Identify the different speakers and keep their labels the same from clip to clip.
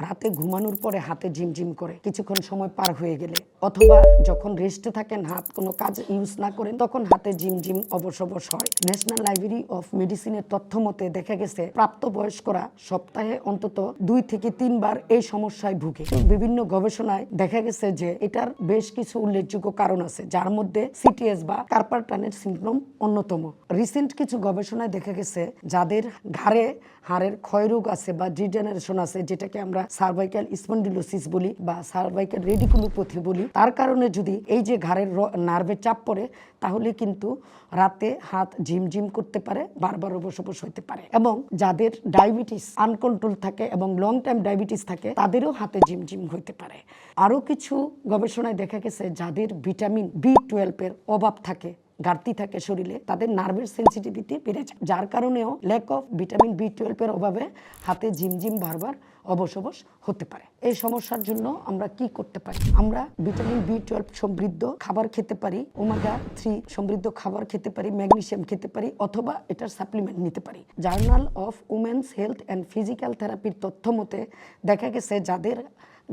Speaker 1: রাতে ঘুমানোর পরে হাতে ঝিমঝিম করে কিছুক্ষণ সময় পার হয়ে গেলে, অথবা যখন রেস্টে থাকেন হাত কোনো কাজ ইউজ না করেন তখন হাতে ঝিমঝিম অবশ অবশ হয়। ন্যাশনাল লাইব্রেরি অফ মেডিসিনের তথ্য মতে দেখা গেছে প্রাপ্তবয়স্করা সপ্তাহে অন্তত 2 থেকে 3 বার এই সমস্যায় ভুগে। বিভিন্ন গবেষণায় দেখা গেছে যে এটার বেশ কিছু উল্লেখযোগ্য কারণ আছে, যার মধ্যে সিটিএস বা কার্পাল টানেল সিনড্রোম অন্যতম। রিসেন্ট কিছু গবেষণায় দেখা গেছে যাদের ঘাড়ে হাড়ের ক্ষয়রোগ আছে বা ডিজেনারেশন আছে, যেটাকে আমরা সার্ভাইকাল স্পন্ডিলোসিস বলি বা সার্ভাইকাল রেডিকুলোপ্যাথি বলি, তার কারণে যদি এই যে ঘাড়ের নার্ভে চাপ পড়ে তাহলে কিন্তু রাতে হাত ঝিমঝিম করতে পারে, বারবার অবশ অবশ হইতে পারে। এবং যাদের ডায়াবেটিস আনকন্ট্রোল থাকে এবং লং টাইম ডায়াবেটিস থাকে তাদেরও হাতে ঝিমঝিম হইতে পারে। আরও কিছু গবেষণায় দেখা গেছে যাদের ভিটামিন B12 এর অভাব থাকে, ঘাটতি থাকে শরীরে, তাদের নার্ভের সেন্সিটিভিটি বেড়ে যায়, যার কারণেও ল্যাক অফ ভিটামিন B12 এর অভাবে হাতে ঝিমঝিম বারবার অবশ অবশ হতে পারে। এই সমস্যার জন্য আমরা কি করতে পারি? আমরা ভিটামিন B12 সমৃদ্ধ খাবার খেতে পারি, ওমেগা 3 সমৃদ্ধ খাবার খেতে পারি, ম্যাগনেসিয়াম খেতে পারি, অথবা এটার সাপ্লিমেন্ট নিতে পারি। Journal of women's health and physical থেরাপির তথ্য মতে দেখা গেছে যাদের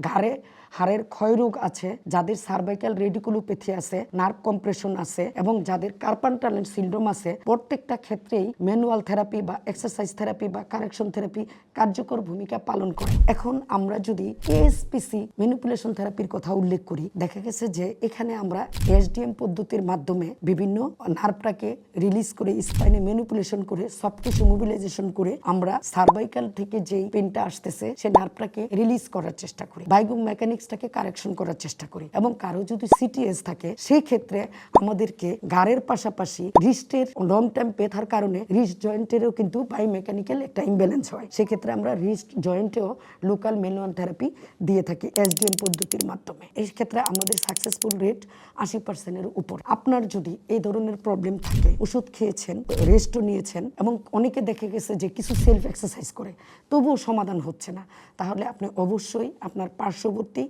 Speaker 1: ঘাড়ে হাড়ের ক্ষয়রোগ আছে, যাদের সার্ভাইকাল রেডিকুলোপ্যাথি আছে, নার্ভ কম্প্রেশন আছে এবং যাদের কার্পাল টানেল সিনড্রোম আছে, প্রত্যেকটা ক্ষেত্রেই ম্যানুয়াল থেরাপি বা এক্সারসাইজ থেরাপি বা কারেকশন থেরাপি কার্যকর ভূমিকা পালন করে। এখন আমরা যদি এএসপিসি ম্যানিপুলেশন থেরাপির কথা উল্লেখ করি, দেখা গেছে যে এখানে আমরা এসডিএম পদ্ধতির মাধ্যমে বিভিন্ন নার্ভটাকে রিলিজ করে স্পাইনে ম্যানিপুলেশন করে সফট টিস্যু মোবিলাইজেশন করে আমরা সার্ভাইকাল থেকে যেই পেনটা আসতেছে সেই নার্ভটাকে রিলিজ করার চেষ্টা করি, বায়োমেকানিক্স মেকানিক্সটাকে কারেকশন করার চেষ্টা করি। এবং কারো যদি সিটিএস থাকে সেই ক্ষেত্রে আমাদেরকে ঘাড়ের পাশাপাশি রিস্টের লং টাইম ব্যথার কারণে রিস্ট জয়েন্টেরও কিন্তু বায়োমেকানিক্যাল একটা ইমব্যালেন্স হয়, সেক্ষেত্রে আমরা রিস্ট জয়েন্টেও লোকাল ম্যানুয়াল থেরাপি দিয়ে থাকি এসডিএম পদ্ধতির মাধ্যমে। এই ক্ষেত্রে আমাদের সাকসেসফুল রেট 80%-এর উপর। আপনার যদি এই ধরনের প্রবলেম থাকে, ওষুধ খেয়েছেন, রেস্টও নিয়েছেন এবং অনেকে দেখে গেছে যে কিছু সেলফ এক্সারসাইজ করে তবুও সমাধান হচ্ছে না, তাহলে আপনি অবশ্যই আপনার পার্শ্ববর্তী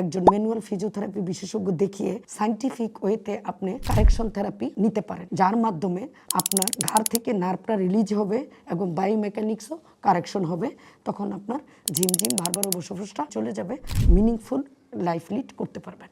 Speaker 1: একজন ম্যানুয়াল ফিজিওথেরাপি বিশেষজ্ঞ দেখিয়ে সায়েন্টিফিক ওয়েতে আপনি কারেকশন থেরাপি নিতে পারেন, যার মাধ্যমে আপনার ঘাড় থেকে নার্ভটা রিলিজ হবে এবং বায়োমেকানিক্সও কারেকশন হবে। তখন আপনার ঝিমঝিম বারবার অবশ অবশটা চলে যাবে, মিনিংফুল লাইফ লিড করতে পারবেন।